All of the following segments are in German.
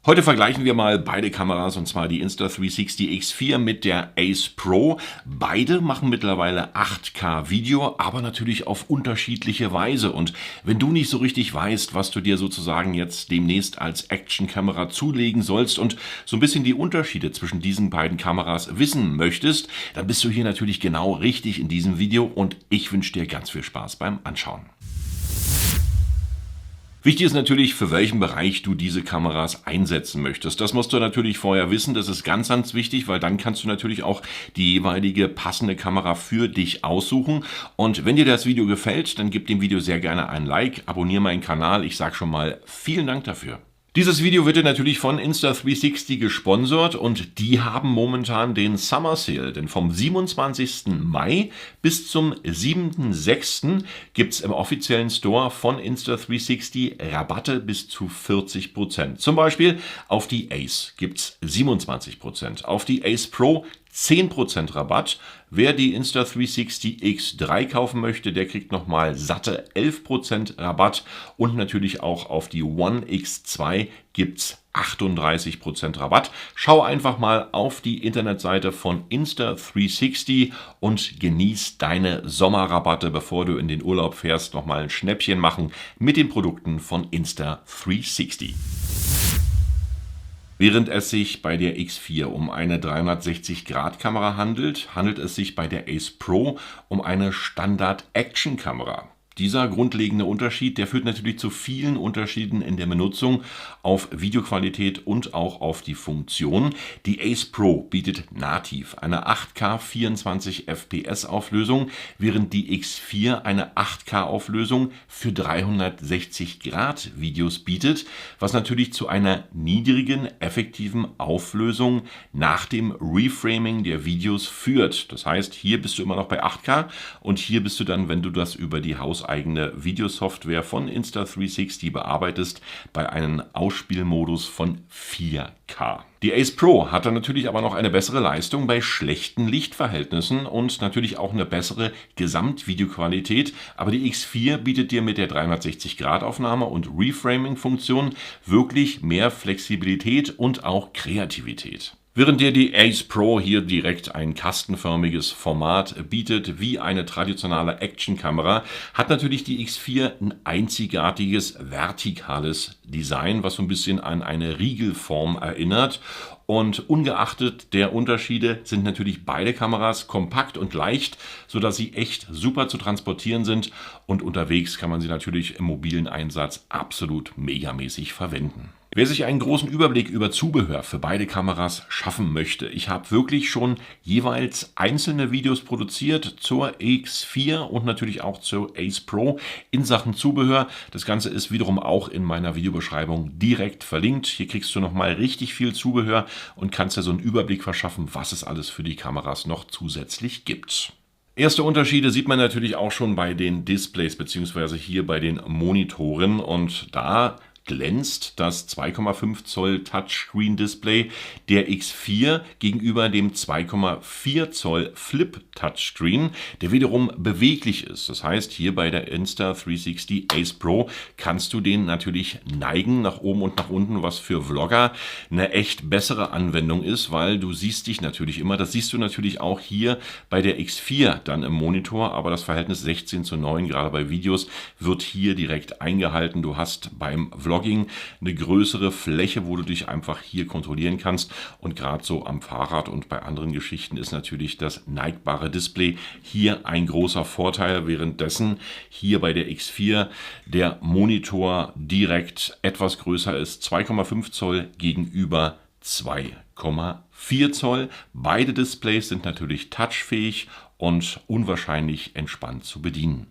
Heute vergleichen wir mal beide Kameras, und zwar die Insta360 X4 mit der Ace Pro. Beide machen mittlerweile 8K Video, aber natürlich auf unterschiedliche Weise. Und wenn du nicht so richtig weißt, was du dir sozusagen jetzt demnächst als Actionkamera zulegen sollst und so ein bisschen die Unterschiede zwischen diesen beiden Kameras wissen möchtest, dann bist du hier natürlich genau richtig in diesem Video und ich wünsche dir ganz viel Spaß beim Anschauen. Wichtig ist natürlich, für welchen Bereich du diese Kameras einsetzen möchtest. Das musst du natürlich vorher wissen, das ist ganz, ganz wichtig, weil dann kannst du natürlich auch die jeweilige passende Kamera für dich aussuchen. Und wenn dir das Video gefällt, dann gib dem Video sehr gerne ein Like, abonniere meinen Kanal. Ich sage schon mal vielen Dank dafür. Dieses Video wird dir natürlich von Insta360 gesponsert und die haben momentan den Summer Sale, denn vom 27. Mai bis zum 7.6. gibt es im offiziellen Store von Insta360 Rabatte bis zu 40%. Zum Beispiel auf die Ace gibt es 27%, auf die Ace Pro 10% Rabatt. Wer die Insta360 X3 kaufen möchte, der kriegt nochmal satte 11% Rabatt und natürlich auch auf die One X2 gibt es 38% Rabatt. Schau einfach mal auf die Internetseite von Insta360 und genieß deine Sommerrabatte, bevor du in den Urlaub fährst, nochmal ein Schnäppchen machen mit den Produkten von Insta360. Während es sich bei der X4 um eine 360-Grad-Kamera handelt, handelt es sich bei der Ace Pro um eine Standard-Action-Kamera. Dieser grundlegende Unterschied, der führt natürlich zu vielen Unterschieden in der Benutzung auf Videoqualität und auch auf die Funktion. Die Ace Pro bietet nativ eine 8K 24 FPS Auflösung, während die X4 eine 8K Auflösung für 360 Grad Videos bietet, was natürlich zu einer niedrigen effektiven Auflösung nach dem Reframing der Videos führt. Das heißt, hier bist du immer noch bei 8K und hier bist du dann, wenn du das über die hauseigene Videosoftware von Insta360 bearbeitest, bei einem Ausspielmodus von 4K. Die Ace Pro hat dann natürlich aber noch eine bessere Leistung bei schlechten Lichtverhältnissen und natürlich auch eine bessere Gesamtvideoqualität, aber die X4 bietet dir mit der 360-Grad-Aufnahme und Reframing-Funktion wirklich mehr Flexibilität und auch Kreativität. Während dir die Ace Pro hier direkt ein kastenförmiges Format bietet, wie eine traditionelle Actionkamera, hat natürlich die X4 ein einzigartiges vertikales Design, was so ein bisschen an eine Riegelform erinnert. Und ungeachtet der Unterschiede sind natürlich beide Kameras kompakt und leicht, sodass sie echt super zu transportieren sind. Und unterwegs kann man sie natürlich im mobilen Einsatz absolut megamäßig verwenden. Wer sich einen großen Überblick über Zubehör für beide Kameras schaffen möchte, ich habe wirklich schon jeweils einzelne Videos produziert zur X4 und natürlich auch zur Ace Pro in Sachen Zubehör. Das Ganze ist wiederum auch in meiner Videobeschreibung direkt verlinkt. Hier kriegst du nochmal richtig viel Zubehör und kannst dir so einen Überblick verschaffen, was es alles für die Kameras noch zusätzlich gibt. Erste Unterschiede sieht man natürlich auch schon bei den Displays bzw. hier bei den Monitoren und da glänzt das 2,5 Zoll Touchscreen-Display der X4 gegenüber dem 2,4 Zoll Flip-Touchscreen, der wiederum beweglich ist. Das heißt, hier bei der Insta360 Ace Pro kannst du den natürlich neigen nach oben und nach unten, was für Vlogger eine echt bessere Anwendung ist, weil du siehst dich natürlich immer, das siehst du natürlich auch hier bei der X4 dann im Monitor, aber das Verhältnis 16:9, gerade bei Videos, wird hier direkt eingehalten. Du hast beim Vlogging eine größere Fläche, wo du dich einfach hier kontrollieren kannst und gerade so am Fahrrad und bei anderen Geschichten ist natürlich das neigbare Display hier ein großer Vorteil, währenddessen hier bei der X4 der Monitor direkt etwas größer ist, 2,5 Zoll gegenüber 2,4 Zoll. Beide Displays sind natürlich touchfähig und unwahrscheinlich entspannt zu bedienen.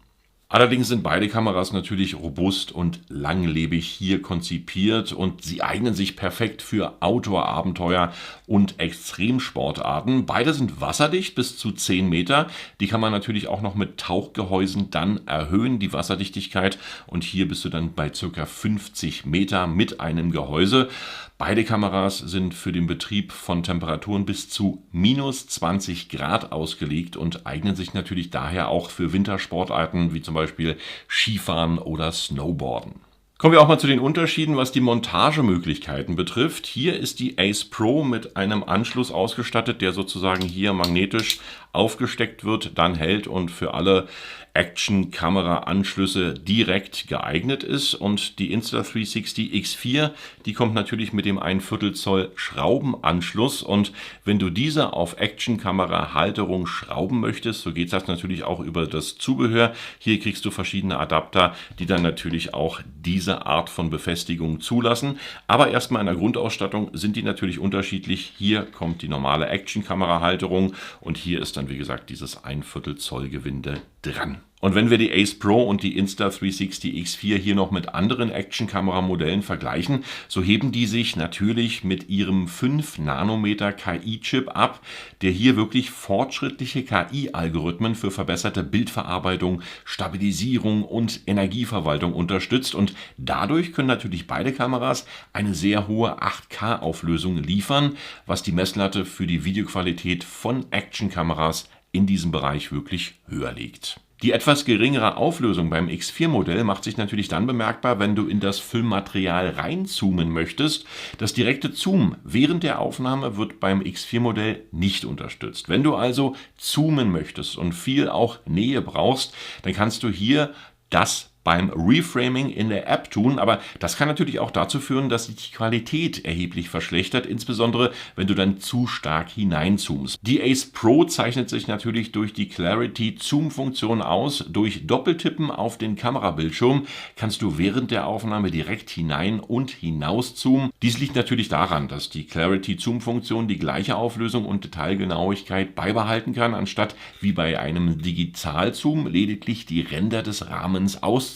Allerdings sind beide Kameras natürlich robust und langlebig hier konzipiert und sie eignen sich perfekt für Outdoor-Abenteuer und Extremsportarten. Beide sind wasserdicht bis zu 10 Meter. Die kann man natürlich auch noch mit Tauchgehäusen dann erhöhen, die Wasserdichtigkeit. Und hier bist du dann bei ca. 50 Meter mit einem Gehäuse. Beide Kameras sind für den Betrieb von Temperaturen bis zu minus 20 Grad ausgelegt und eignen sich natürlich daher auch für Wintersportarten wie zum Beispiel Skifahren oder Snowboarden. Kommen wir auch mal zu den Unterschieden, was die Montagemöglichkeiten betrifft. Hier ist die Ace Pro mit einem Anschluss ausgestattet, der sozusagen hier magnetisch aufgesteckt wird, dann hält und für alle Action-Kamera-Anschlüsse direkt geeignet ist. Und die Insta360 X4, die kommt natürlich mit dem 1/4 Zoll Schraubenanschluss. Und wenn du diese auf Action-Kamera-Halterung schrauben möchtest, so geht das natürlich auch über das Zubehör. Hier kriegst du verschiedene Adapter, die dann natürlich auch diese Art von Befestigung zulassen. Aber erstmal in der Grundausstattung sind die natürlich unterschiedlich. Hier kommt die normale Action-Kamera-Halterung und hier ist dann, wie gesagt, dieses 1/4 Zoll Gewinde dran. Und wenn wir die Ace Pro und die Insta360 X4 hier noch mit anderen Action-Kamera-Modellen vergleichen, so heben die sich natürlich mit ihrem 5 Nanometer KI-Chip ab, der hier wirklich fortschrittliche KI-Algorithmen für verbesserte Bildverarbeitung, Stabilisierung und Energieverwaltung unterstützt. Und dadurch können natürlich beide Kameras eine sehr hohe 8K-Auflösung liefern, was die Messlatte für die Videoqualität von Action-Kameras in diesem Bereich wirklich höher liegt. Die etwas geringere Auflösung beim X4-Modell macht sich natürlich dann bemerkbar, wenn du in das Filmmaterial reinzoomen möchtest. Das direkte Zoom während der Aufnahme wird beim X4-Modell nicht unterstützt. Wenn du also zoomen möchtest und viel auch Nähe brauchst, dann kannst du hier das beim Reframing in der App tun, aber das kann natürlich auch dazu führen, dass sich die Qualität erheblich verschlechtert, insbesondere wenn du dann zu stark hineinzoomst. Die Ace Pro zeichnet sich natürlich durch die Clarity Zoom-Funktion aus. Durch Doppeltippen auf den Kamerabildschirm kannst du während der Aufnahme direkt hinein und hinaus zoomen. Dies liegt natürlich daran, dass die Clarity Zoom-Funktion die gleiche Auflösung und Detailgenauigkeit beibehalten kann, anstatt wie bei einem Digitalzoom lediglich die Ränder des Rahmens auszuschneiden.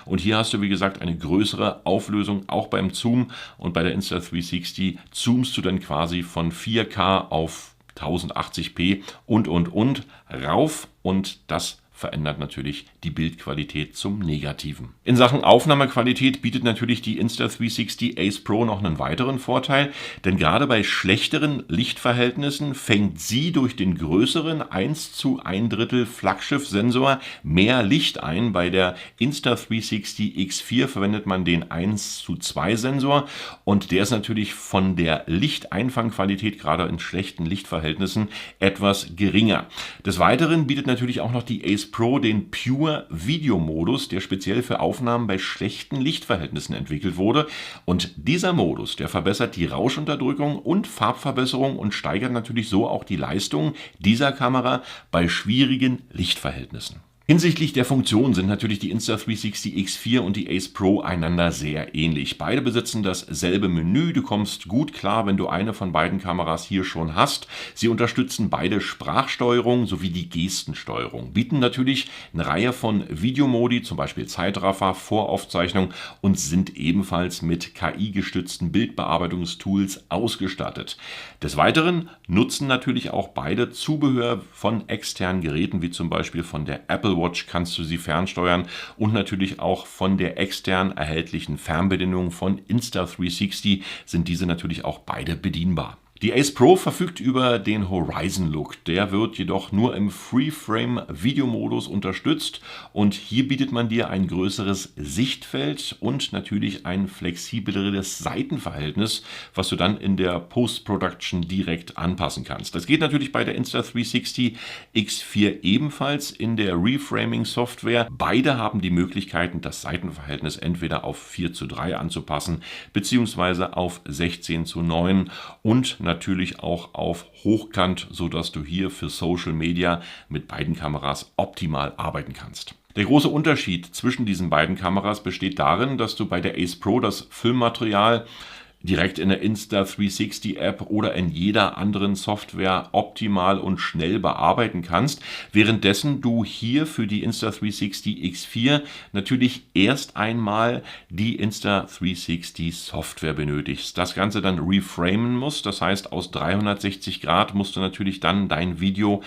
Und hier hast du, wie gesagt, eine größere Auflösung auch beim Zoom. Und bei der Insta360 zoomst du dann quasi von 4K auf 1080p und rauf. Und das verändert natürlich die Bildqualität zum Negativen. In Sachen Aufnahmequalität bietet natürlich die Insta360 Ace Pro noch einen weiteren Vorteil, denn gerade bei schlechteren Lichtverhältnissen fängt sie durch den größeren 1:1/3 Flaggschiff-Sensor mehr Licht ein. Bei der Insta360 X4 verwendet man den 1:2 Sensor und der ist natürlich von der Lichteinfangqualität gerade in schlechten Lichtverhältnissen etwas geringer. Des Weiteren bietet natürlich auch noch die Ace Pro den Pure Video Modus, der speziell für Aufnahmen bei schlechten Lichtverhältnissen entwickelt wurde. Und dieser Modus, der verbessert die Rauschunterdrückung und Farbverbesserung und steigert natürlich so auch die Leistung dieser Kamera bei schwierigen Lichtverhältnissen. Hinsichtlich der Funktion sind natürlich die Insta360 X4 und die Ace Pro einander sehr ähnlich. Beide besitzen dasselbe Menü. Du kommst gut klar, wenn du eine von beiden Kameras hier schon hast. Sie unterstützen beide Sprachsteuerung sowie die Gestensteuerung, bieten natürlich eine Reihe von Videomodi, zum Beispiel Zeitraffer, Voraufzeichnung und sind ebenfalls mit KI-gestützten Bildbearbeitungstools ausgestattet. Des Weiteren nutzen natürlich auch beide Zubehör von externen Geräten, wie zum Beispiel von der Apple Watch kannst du sie fernsteuern und natürlich auch von der extern erhältlichen Fernbedienung von Insta360 sind diese natürlich auch beide bedienbar. Die Ace Pro verfügt über den Horizon Look, der wird jedoch nur im Freeframe-Videomodus unterstützt und hier bietet man dir ein größeres Sichtfeld und natürlich ein flexibleres Seitenverhältnis, was du dann in der Post-Production direkt anpassen kannst. Das geht natürlich bei der Insta360 X4 ebenfalls in der Reframing-Software. Beide haben die Möglichkeiten, das Seitenverhältnis entweder auf 4:3 anzupassen, beziehungsweise auf 16:9 und natürlich auch auf Hochkant, sodass du hier für Social Media mit beiden Kameras optimal arbeiten kannst. Der große Unterschied zwischen diesen beiden Kameras besteht darin, dass du bei der Ace Pro das Filmmaterial direkt in der Insta360 App oder in jeder anderen Software optimal und schnell bearbeiten kannst, währenddessen du hier für die Insta360 X4 natürlich erst einmal die Insta360 Software benötigst. Das Ganze dann reframen musst, das heißt aus 360 Grad musst du natürlich dann dein Video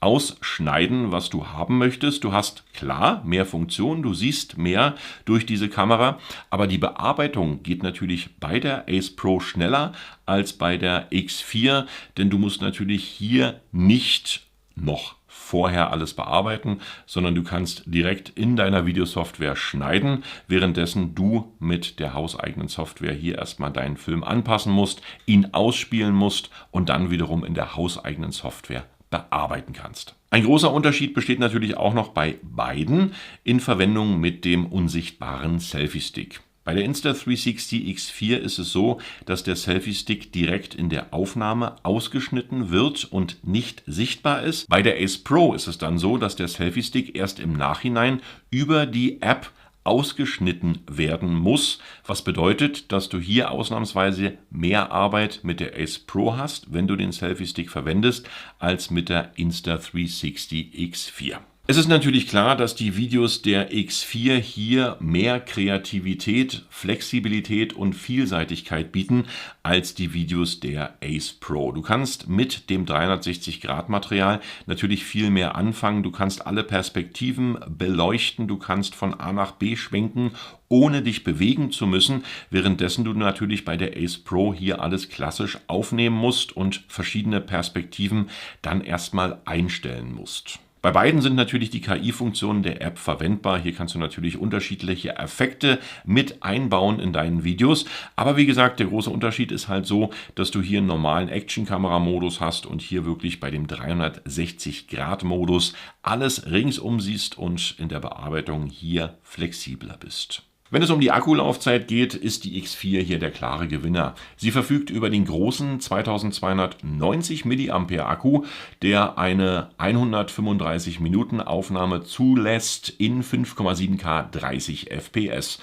ausschneiden, was du haben möchtest. Du hast klar mehr Funktionen, du siehst mehr durch diese Kamera, aber die Bearbeitung geht natürlich bei der Ace Pro schneller als bei der X4, denn du musst natürlich hier nicht noch vorher alles bearbeiten, sondern du kannst direkt in deiner Videosoftware schneiden, währenddessen du mit der hauseigenen Software hier erstmal deinen Film anpassen musst, ihn ausspielen musst und dann wiederum in der hauseigenen Software bearbeiten kannst. Ein großer Unterschied besteht natürlich auch noch bei beiden in Verwendung mit dem unsichtbaren Selfie-Stick. Bei der Insta360 X4 ist es so, dass der Selfie-Stick direkt in der Aufnahme ausgeschnitten wird und nicht sichtbar ist. Bei der Ace Pro ist es dann so, dass der Selfie-Stick erst im Nachhinein über die App ausgeschnitten werden muss, was bedeutet, dass du hier ausnahmsweise mehr Arbeit mit der Ace Pro hast, wenn du den Selfie-Stick verwendest, als mit der Insta360 X4. Es ist natürlich klar, dass die Videos der X4 hier mehr Kreativität, Flexibilität und Vielseitigkeit bieten als die Videos der Ace Pro. Du kannst mit dem 360-Grad-Material natürlich viel mehr anfangen. Du kannst alle Perspektiven beleuchten, du kannst von A nach B schwenken, ohne dich bewegen zu müssen, währenddessen du natürlich bei der Ace Pro hier alles klassisch aufnehmen musst und verschiedene Perspektiven dann erstmal einstellen musst. Bei beiden sind natürlich die KI-Funktionen der App verwendbar. Hier kannst du natürlich unterschiedliche Effekte mit einbauen in deinen Videos. Aber wie gesagt, der große Unterschied ist halt so, dass du hier einen normalen Action-Kamera-Modus hast und hier wirklich bei dem 360-Grad-Modus alles ringsum siehst und in der Bearbeitung hier flexibler bist. Wenn es um die Akkulaufzeit geht, ist die X4 hier der klare Gewinner. Sie verfügt über den großen 2290 mAh Akku, der eine 135 Minuten Aufnahme zulässt in 5,7K 30 fps.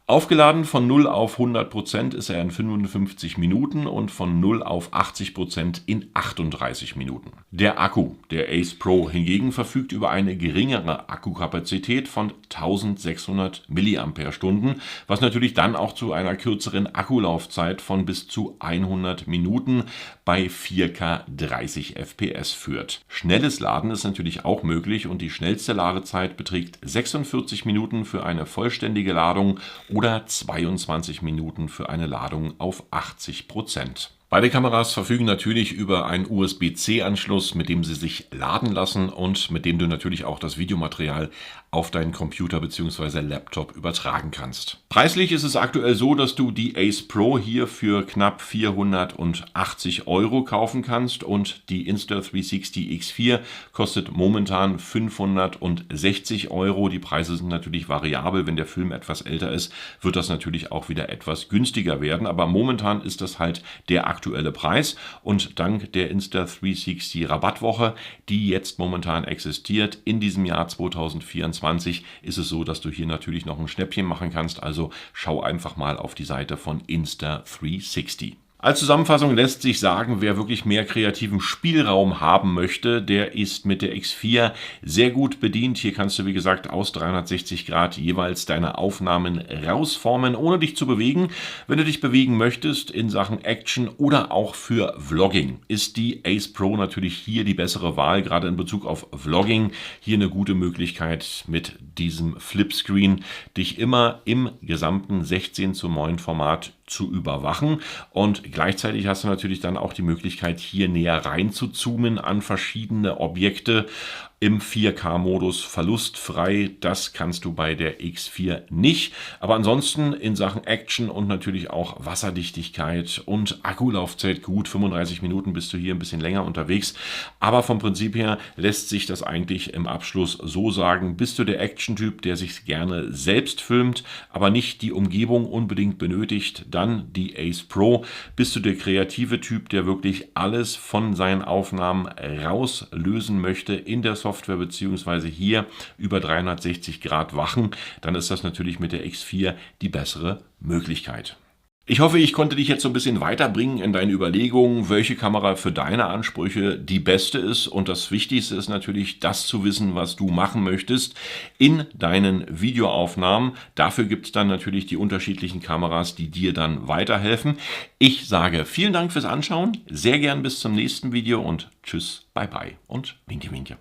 Aufgeladen von 0 auf 100% ist er in 55 Minuten und von 0 auf 80% in 38 Minuten. Der Akku der Ace Pro hingegen verfügt über eine geringere Akkukapazität von 1600 mAh, was natürlich dann auch zu einer kürzeren Akkulaufzeit von bis zu 100 Minuten bei 4K 30 fps führt. Schnelles Laden ist natürlich auch möglich und die schnellste Ladezeit beträgt 46 Minuten für eine vollständige Ladung oder 22 Minuten für eine Ladung auf 80%. Beide Kameras verfügen natürlich über einen USB-C-Anschluss, mit dem sie sich laden lassen und mit dem du natürlich auch das Videomaterial auf deinen Computer bzw. Laptop übertragen kannst. Preislich ist es aktuell so, dass du die Ace Pro hier für knapp 480 € kaufen kannst und die Insta360 X4 kostet momentan 560 €. Die Preise sind natürlich variabel. Wenn der Film etwas älter ist, wird das natürlich auch wieder etwas günstiger werden. Aber momentan ist das halt der aktuelle Preis und dank der Insta360 Rabattwoche, die jetzt momentan existiert, in diesem Jahr 2024, ist es so, dass du hier natürlich noch ein Schnäppchen machen kannst. Also schau einfach mal auf die Seite von Insta360. Als Zusammenfassung lässt sich sagen, wer wirklich mehr kreativen Spielraum haben möchte, der ist mit der X4 sehr gut bedient. Hier kannst du, wie gesagt, aus 360 Grad jeweils deine Aufnahmen rausformen, ohne dich zu bewegen. Wenn du dich bewegen möchtest in Sachen Action oder auch für Vlogging, ist die Ace Pro natürlich hier die bessere Wahl, gerade in Bezug auf Vlogging. Hier eine gute Möglichkeit mit diesem Flipscreen, dich immer im gesamten 16:9 Format zu überwachen und gleichzeitig hast du natürlich dann auch die Möglichkeit, hier näher rein zu zoomen an verschiedene Objekte im 4K-Modus verlustfrei. Das kannst du bei der X4 nicht. Aber ansonsten in Sachen Action und natürlich auch Wasserdichtigkeit und Akkulaufzeit gut. 35 Minuten bist du hier ein bisschen länger unterwegs. Aber vom Prinzip her lässt sich das eigentlich im Abschluss so sagen. Bist du der Action-Typ, der sich gerne selbst filmt, aber nicht die Umgebung unbedingt benötigt, dann die Ace Pro. Bist du der kreative Typ, der wirklich alles von seinen Aufnahmen rauslösen möchte in der Software beziehungsweise hier über 360 Grad wachen, dann ist das natürlich mit der X4 die bessere Möglichkeit. Ich hoffe, ich konnte dich jetzt so ein bisschen weiterbringen in deine Überlegungen, welche Kamera für deine Ansprüche die beste ist. Und das Wichtigste ist natürlich, das zu wissen, was du machen möchtest in deinen Videoaufnahmen. Dafür gibt es dann natürlich die unterschiedlichen Kameras, die dir dann weiterhelfen. Ich sage vielen Dank fürs Anschauen, sehr gern bis zum nächsten Video und tschüss, bye bye und winke winke.